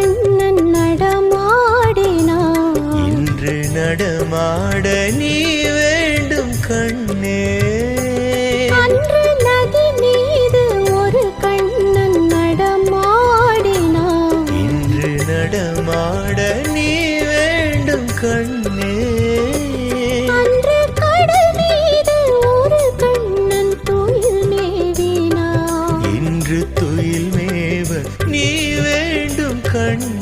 கண்ணன் நடமாடினான். இன்று நடமாட நீ வேண்டும் கண்ணே. அன்று நதி மீது ஒரு கண்ணன் நடமாடினான். இன்று நடமாட நீ வேண்டும் கண்ணே. அன்று கடல் மீது ஒரு கண்ணன் துயில் மேவினான். இன்று துயில் மேவ நீ வேண்டும் கண்ணே.